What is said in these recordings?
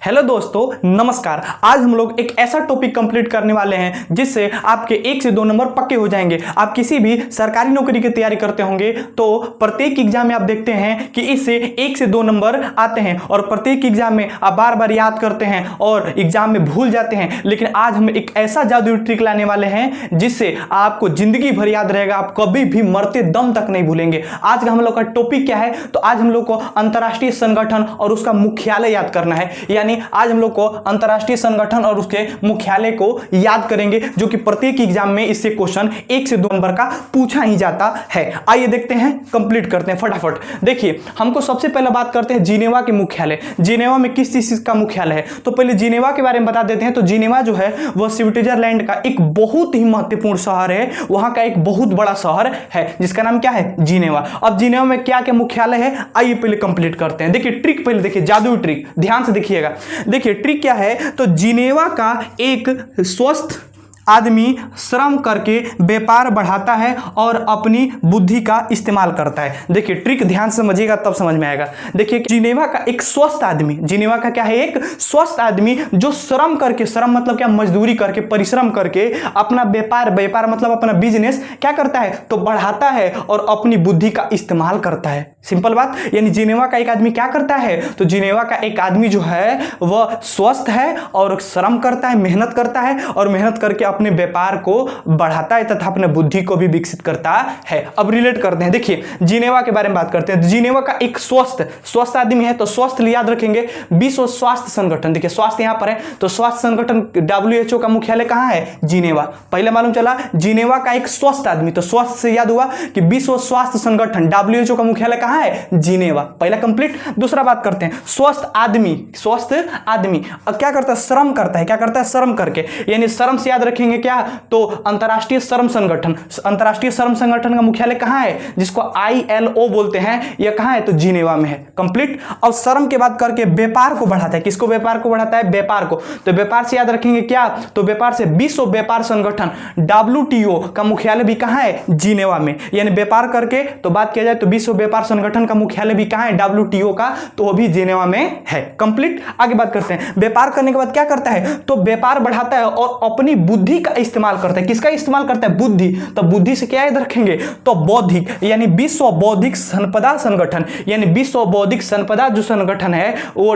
Hello दोस्तों, नमस्कार। आज हम लोग एक ऐसा टॉपिक कंप्लीट करने वाले हैं जिससे आपके 1 से 2 नंबर पक्के हो जाएंगे। आप किसी भी सरकारी नौकरी की तैयारी करते होंगे तो प्रत्येक एग्जाम में आप देखते हैं कि इससे 1 से 2 नंबर आते हैं और प्रत्येक एग्जाम में आप बार बार याद करते हैं और एग्जाम में भूल जाते हैं। लेकिन आज हम एक ऐसा जादुई ट्रिक लाने वाले हैं जिससे आपको जिंदगी भर याद रहेगा, आप कभी भी मरते दम तक नहीं भूलेंगे। आज का हम लोग का टॉपिक क्या है? तो आज हम लोग को अंतर्राष्ट्रीय संगठन और उसका मुख्यालय याद करना है। यानी आज हम लोग को अंतर्राष्ट्रीय संगठन और उसके मुख्यालय को याद करेंगे, जो कि प्रत्येक एग्जाम में इससे क्वेश्चन 1 से 2 नंबर का पूछा ही जाता है। आइए देखते हैं, कंप्लीट करते हैं फटाफट। देखिए, हमको सबसे पहले बात करते हैं जिनेवा के मुख्यालय। जिनेवा में किस चीज का मुख्यालय है? तो पहले जिनेवा के बारे में बता देते हैं। तो जिनेवा जो है वह स्विट्जरलैंड का एक बहुत ही महत्वपूर्ण शहर है। वहां का एक बहुत बड़ा शहर है जिसका नाम क्या है? जिनेवा। अब जिनेवा में क्या क्या मुख्यालय है, आइए पहले कंप्लीट करते हैं। देखिए ट्रिक, पहले देखिए जादुई ट्रिक, ध्यान से देखिएगा। देखिए ट्रिक क्या है? तो जिनेवा का एक स्वस्थ आदमी श्रम करके व्यापार बढ़ाता है और अपनी बुद्धि का इस्तेमाल करता है। देखिए ट्रिक ध्यान से समझिएगा तब समझ में आएगा। देखिए जिनेवा का एक स्वस्थ आदमी, जिनेवा का क्या है? एक स्वस्थ आदमी जो श्रम करके, श्रम मतलब क्या? मजदूरी करके, परिश्रम करके अपना व्यापार मतलब अपना बिजनेस क्या करता है? तो बढ़ाता है और अपनी बुद्धि का इस्तेमाल करता है। सिंपल बात। यानी जिनेवा का एक आदमी क्या करता है? तो जिनेवा का एक आदमी जो है वह स्वस्थ है और श्रम करता है, मेहनत करता है और मेहनत करके अपने व्यापार को बढ़ाता है तथा अपने बुद्धि को भी विकसित करता है। अब रिलेट करते हैं। देखिए जिनेवा के बारे में बात करते हैं। जिनेवा का एक स्वस्थ आदमी है। तो स्वस्थ याद रखेंगे, विश्व स्वास्थ्य संगठन। देखिए स्वास्थ्य यहां पर है तो स्वास्थ्य संगठन WHO का मुख्यालय कहां है? जिनेवा। पहले मालूम चला जिनेवा का एक स्वस्थ आदमी, तो स्वस्थ से याद हुआ कि विश्व स्वास्थ्य संगठन WHO का मुख्यालय कहां है? जिनेवा। पहला कंप्लीट। दूसरा बात करते हैं, स्वस्थ आदमी क्या करता है? श्रम करता है। क्या करता है? श्रम करके। यानी श्रम से याद रखेंगे क्या? तो अंतर्राष्ट्रीय श्रम संगठन। अंतर्राष्ट्रीय श्रम संगठन का मुख्यालय कहां है? जिसको ILO बोलते हैं, यह कहां है? तो जिनेवा में है। कंप्लीट। और श्रम के बाद करके व्यापार को बढ़ाता है। किसको व्यापार को बढ़ाता है? व्यापार को। तो व्यापार से याद रखेंगे क्या? तो व्यापार से विश्व व्यापार संगठन WTO का मुख्यालय भी कहां है? जिनेवा में। यानी व्यापार करके तो बात किया जाए तो विश्व व्यापार संगठन का मुख्यालय भी कहां है? WTO का, तो वो भी जिनेवा में है। कंप्लीट। आगे बात करते हैं, व्यापार करने के बाद क्या करता है? तो व्यापार बढ़ाता है और अपनी बुद्धि का इस्तेमाल करता है। किसका इस्तेमाल करता है? बुद्धि। तो बुद्धि से क्या याद रखेंगे? तो बौद्धिक, यानी विश्व बौद्धिक संपदा संगठन। यानी विश्व बौद्धिक संपदा जो संगठन है वो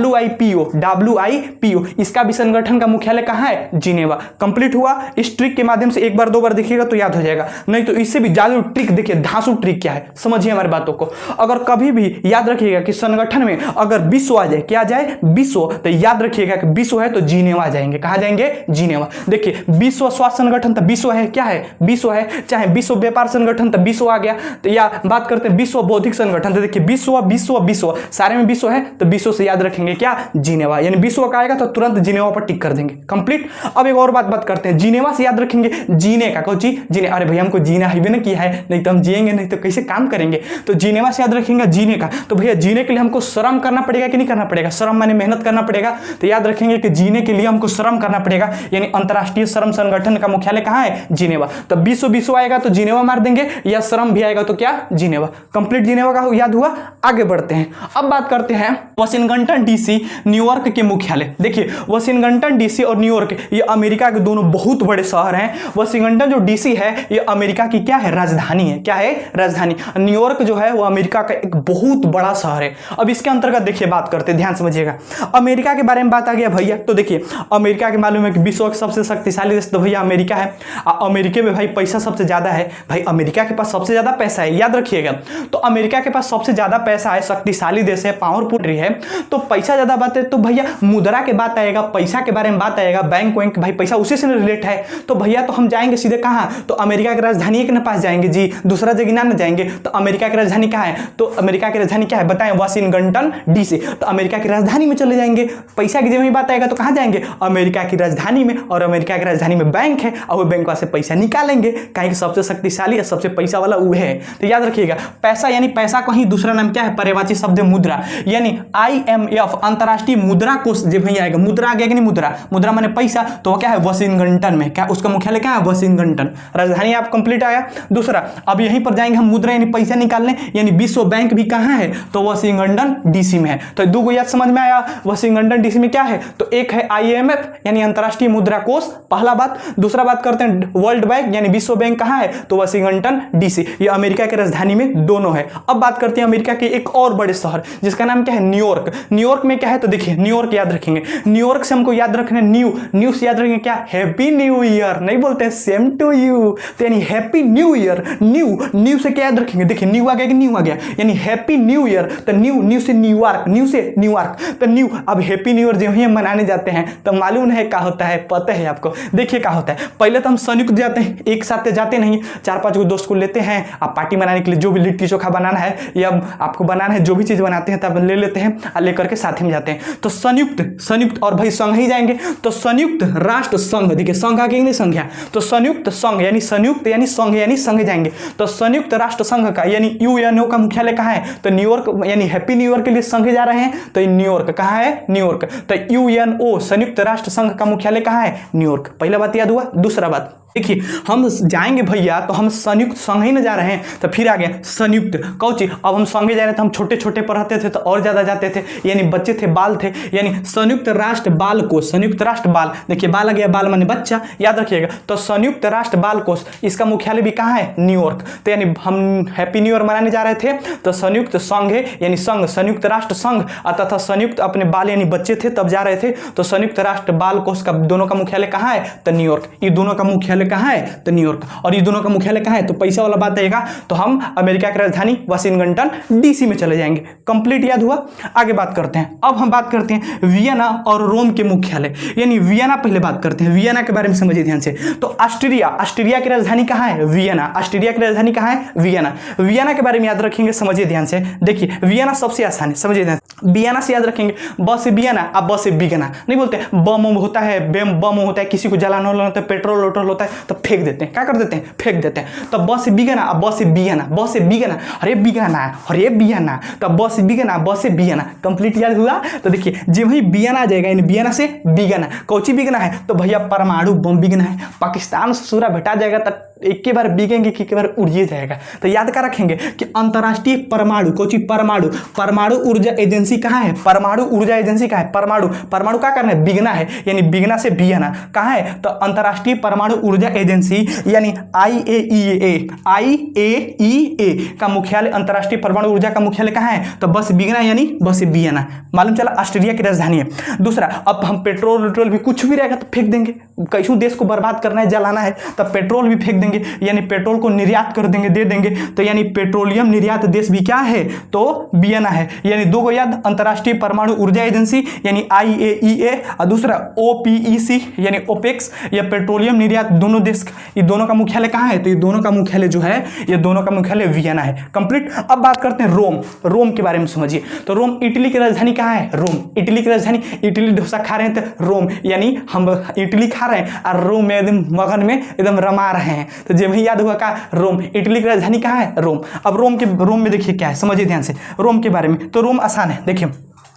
WIPO, इसका भी संगठन का मुख्यालय कहां है? जिनेवा। कंप्लीट हुआ। इस ट्रिक के माध्यम से एक बार 2 बार देखिएगा तो याद हो जाएगा, नहीं तो इससे भी जादू ट्रिक। देखिए धांसू ट्रिक क्या है, समझिए हमारी बातों को। अगर कभी भी याद रखिएगा कि संगठन में अगर विश्व आ जाए, क्या आ जाए? विश्व, तो याद रखिएगा कि विश्व है तो जिनेवा आ जाएंगे। कहां जाएंगे? जिनेवा। देखिए विश्व स्वास्थ्य संगठन तो विश्व है, क्या है? विश्व है। चाहे विश्व व्यापार संगठन तो विश्व आ गया। तो या बात करते हैं विश्व बौद्धिक संगठन, तो देखिए विश्व सारे में विश्व है तो विश्व से याद रखेंगे क्या? जिनेवा। यानी विश्व का आएगा तो तुरंत जिनेवा पर टिक कर देंगे। कंप्लीट। अब एक और बात करते हैं, जिनेवा से याद रखेंगे जीने का। कौन चीज? जीने। अरे भैया हमको जीना ही भी ना किया है, नहीं तो हम जिएंगे नहीं तो कैसे काम करेंगे। तो जिनेवा से याद रखेंगे जीने का। तो भैया जीने के लिए हमको श्रम करना पड़ेगा कि नहीं करना पड़ेगा? श्रम माने मेहनत करना पड़ेगा। तो याद रखेंगे कि जीने के लिए हमको श्रम करना पड़ेगा। यानी अंतर्राष्ट्रीय श्रम संगठन का मुख्यालय कहां है? जिनेवा। तो विश्व आएगा तो जिनेवा मार देंगे, या श्रम भी आएगा तो क्या? जिनेवा। कंप्लीट। जिनेवा का याद हुआ। आगे बढ़ते हैं। अब बात करते हैं वाशिंगटन DC, न्यूयॉर्क के मुख्यालय। देखिए वाशिंगटन DC और न्यूयॉर्क ये अमेरिका के दोनों बहुत बड़े शहर हैं। वाशिंगटन जो DC है ये अमेरिका की क्या है? राजधानी है। क्या है? राजधानी। न्यूयॉर्क जो है वो अमेरिका का एक बहुत बड़ा शहर है। अब इसके अंतर्गत देखिए बात करते हैं, ध्यान समझिएगा। अमेरिका के बारे में बात आ गया भैया, तो देखिए अमेरिका के मालूम है कि विश्व का सबसे शक्तिशाली देश तो भैया अमेरिका है। अमेरिका में भाई पैसा सबसे ज्यादा है। भाई अमेरिका के पास सबसे ज्यादा पैसा है, याद रखिएगा। तो अमेरिका के पास सबसे ज्यादा पैसा है, शक्तिशाली देश है, पावरफुल है। तो पैसा ज्यादा बात है तो भैया मुद्रा के बात आएगा, पैसा के बारे में बात आएगा, बैंक वैंक, भाई पैसा उसी से रिलेट है। तो भैया तो हम जाएंगे सीधे कहां? तो अमेरिका की राजधानी के पास जाएंगे जी, दूसरा जगह ना जाएंगे। तो अमेरिका की राजधानी कहां है? तो अमेरिका की राजधानी क्या है बताएं? Washington DC। तो अमेरिका की राजधानी में चले जाएंगे। पैसा की जब बात आएगा तो कहां जाएंगे? अमेरिका की राजधानी में। और अमेरिका अमेरिका की राजधानी में बैंक है और वो बैंक से पैसा निकालेंगे, कहीं सबसे शक्तिशाली और सबसे पैसा वाला वो है। तो याद रखिएगा पैसा यानी पैसा का ही दूसरा नाम क्या है, पर्यायवाची शब्द मुद्रा, यानी IMF अंतर्राष्ट्रीय मुद्रा कोष जब वही आएगा, मुद्रा आ गया कि नहीं, मुद्रा माने पैसा, तो वो क्या है वाशिंगटन में, क्या उसका मुख्यालय क्या है वाशिंगटन, राजधानी आप कंप्लीट आया। दूसरा अब यहीं पर जाएंगे हम मुद्रा यानी पैसा निकालने, यानी विश्व बैंक भी कहाँ है, तो वाशिंगटन DC में है। तो दो को याद समझ में आया, वाशिंगटन DC में क्या है, तो एक है IMF यानी अंतर्राष्ट्रीय मुद्रा कोष, पहला बात। दूसरा बात करते हैं वर्ल्ड बैंक यानी विश्व बैंक कहाँ है, तो वाशिंगटन DC, ये अमेरिका की राजधानी में दोनों है। अब बात करते हैं अमेरिका के एक और बड़े शहर जिसका नाम क्या है, न्यूयॉर्क। न्यूयॉर्क में क्या है, तो देखिए न्यूयॉर्क याद रखेंगे, न्यूयॉर्क से हमको याद रखना न्यू से याद रखेंगे क्या, हैप्पी न्यू ईयर, नहीं बोलते हैं सेम टू यू, तो यानी हैप्पी न्यू ईयर। न्यू से क्या याद रखेंगे, देखिए न्यू आ गया कि न्यू आ गया, यानी हैप्पी न्यू ईयर, तो न्यू से न्यूयॉर्क, तो न्यू। अब हैप्पी न्यू ईयर जब हम मनाने जाते हैं तो मालूम है क्या होता है, पता है आपको, देखिए क्या होता है। पहले तो हम संयुक्त जाते हैं, एक साथ जाते नहीं, 4-5 दोस्त को लेते हैं, आप पार्टी मनाने के लिए जो भी लिट्टी चोखा बनाना है या आपको बनाना है, जो भी चीज़ बनाते हैं तब ले लेते हैं और लेकर के साथ में जाते हैं। तो संयुक्त और भाई संघ ही जाएंगे, तो संयुक्त राष्ट्र संघ, देखिए संघ आगे नहीं संख्या, तो संयुक्त संघ यानी संयुक्त यानी संघ यानी संघ जाएंगे, तो संयुक्त राष्ट्र संघ का यानी UNO का मुख्यालय कहाँ है, तो न्यूयॉर्क, यानी हैप्पी न्यू ईयर के लिए संघ जा रहे हैं तो न्यूयॉर्क कहाँ है, न्यूयॉर्क। तो UNO संयुक्त राष्ट्र संघ का मुख्यालय कहाँ है, न्यूयॉर्क। पहला बात याद हुआ। दूसरा बात देखिए हम जाएंगे भैया तो हम संयुक्त संघ ही ना जा रहे हैं, तो फिर आ गया संयुक्त कौची। अब हम संघे जा रहे थे, हम छोटे पढ़ते थे तो और ज्यादा जाते थे, यानी बच्चे थे, बाल थे, यानी संयुक्त राष्ट्र बाल कोष, संयुक्त राष्ट्र बाल, देखिए बाल आ गया, बाल माने बच्चा, याद रखिएगा। तो संयुक्त राष्ट्र बाल कोष इसका मुख्यालय भी कहाँ है, न्यूयॉर्क। तो यानी हम हैप्पी न्यू ईयर मनाने जा रहे थे तो संयुक्त संघ है यानी संघ, संयुक्त राष्ट्र संघ तथा संयुक्त अपने बाल यानी बच्चे थे तब जा रहे थे, तो संयुक्त राष्ट्र बाल कोष का दोनों का मुख्यालय कहाँ है, तो न्यूयॉर्क। ये दोनों का मुख्यालय कहाँ है, तो न्यूयॉर्क, और ये दोनों का मुख्यालय कहाँ है, तो पैसा वाला बात आएगा तो हम अमेरिका की राजधानी वाशिंगटन DC में चले जाएंगे। कंप्लीट याद हुआ। आगे बात करते हैं, अब हम बात करते हैं वियना और रोम के मुख्यालय, यानी वियना पहले बात करते हैं, वियना के बारे में समझिए ध्यान से। तो ऑस्ट्रिया की राजधानी कहाँ है, वियना, ऑस्ट्रिया की राजधानी कहाँ है, वियना। वियना के बारे में याद रखेंगे, समझिए ध्यान से, देखिए वियना सबसे आसान है, समझिए ध्यान से। वियना से याद रखेंगे ब से वियना, अब ब से बिगना, नहीं बोलते बम होता है, बम होता है, किसी को जलाना होता है, पेट्रोल होता है तो फेंक देते हैं, क्या कर देते हैं, फेंक देते हैं। तो ब से बिगना, अब ब से बिगना, अरे बियाना, तो ब से बिगना, कंप्लीट याद हुआ। तो देखिए जब वही बियाना आ जाएगा, यानी बियाना से बिगना, कौची बिगना है, तो भैया परमाणु बम बिगना है। पाकिस्तान से सूरा भेटा जाएगा तो एक के बार बिगेंगे कि एक बार उड़िए जाएगा। तो याद कर रखेंगे कि अंतर्राष्ट्रीय परमाणु कौची, परमाणु ऊर्जा एजेंसी कहाँ है, परमाणु ऊर्जा एजेंसी कहाँ है, परमाणु क्या करना है, बिगना है, यानी बिगना से बियाना कहाँ है, तो अंतर्राष्ट्रीय परमाणु ऊर्जा एजेंसी यानी IAEA का मुख्यालय, अंतर्राष्ट्रीय परमाणु ऊर्जा का मुख्यालय कहाँ है, तो बस बिगना यानी बस बियाना, मालूम चला ऑस्ट्रिया की राजधानी है। दूसरा अब हम पेट्रोल भी कुछ भी रहेगा तो फेंक देंगे, कैसू देश को बर्बाद करना है, जलाना है, तो पेट्रोल भी फेंक देंगे, यानी पेट्रोल को निर्यात कर देंगे, दे देंगे, तो यानी पेट्रोलियम निर्यात देश भी क्या है, तो वियना है। यानी दो को याद, अंतर्राष्ट्रीय परमाणु ऊर्जा एजेंसी यानी IAEA और दूसरा OPEC यानी ओपेक्स, या पेट्रोलियम निर्यात दोनों देश, ये दोनों का मुख्यालय कहाँ है, तो ये दोनों का मुख्यालय जो है, ये दोनों का मुख्यालय वियना है। कंप्लीट। अब बात करते हैं रोम के बारे में समझिए। तो रोम इटली की राजधानी कहाँ है, रोम, इटली की राजधानी, इटली डोसा खा रहे हैं तो रोम, यानी हम इटली खा रहे हैं और रोम में एकदम मगन में एकदम रमा रहे हैं, तो जब ही याद हुआ का रोम, इटली की राजधानी कहाँ है, रोम। अब रोम में देखिए क्या है, समझिए ध्यान से रोम के बारे में। तो रोम आसान है, देखिए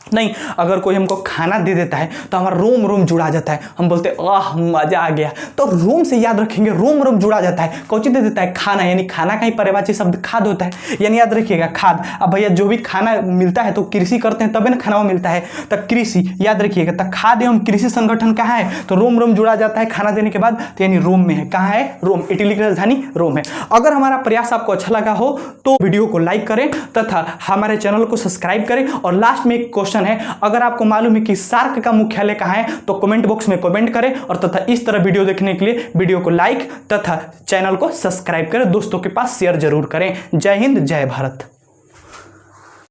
नहीं, अगर कोई हमको खाना दे देता है तो हमारा रोम जुड़ा जाता है, हम बोलते हैं आह मजा आ गया। तो रोम से याद रखेंगे रोम जुड़ा जाता है, कौची दे देता है, खाना, यानी खाना का ही पर्यायवाची शब्द खाद होता है, यानी याद रखिएगा खाद। अब भैया जो भी खाना मिलता है तो कृषि करते हैं तभी ना खाना मिलता है, तो कृषि याद रखिएगा। तो खाद एवं कृषि संगठन कहाँ है, तो रोम जुड़ा जाता है खाना देने के बाद, तो यानी रोम में है। कहाँ है, रोम, इटली की राजधानी रोम है। अगर हमारा प्रयास आपको अच्छा लगा हो तो वीडियो को लाइक करें तथा हमारे चैनल को सब्सक्राइब करें। और लास्ट में एक क्वेश्चन है, अगर आपको मालूम है कि सार्क का मुख्यालय कहाँ है तो कमेंट बॉक्स में कमेंट करें, और तथा इस तरह वीडियो देखने के लिए वीडियो को लाइक तथा चैनल को सब्सक्राइब करें, दोस्तों के पास शेयर जरूर करें। जय हिंद, जय भारत।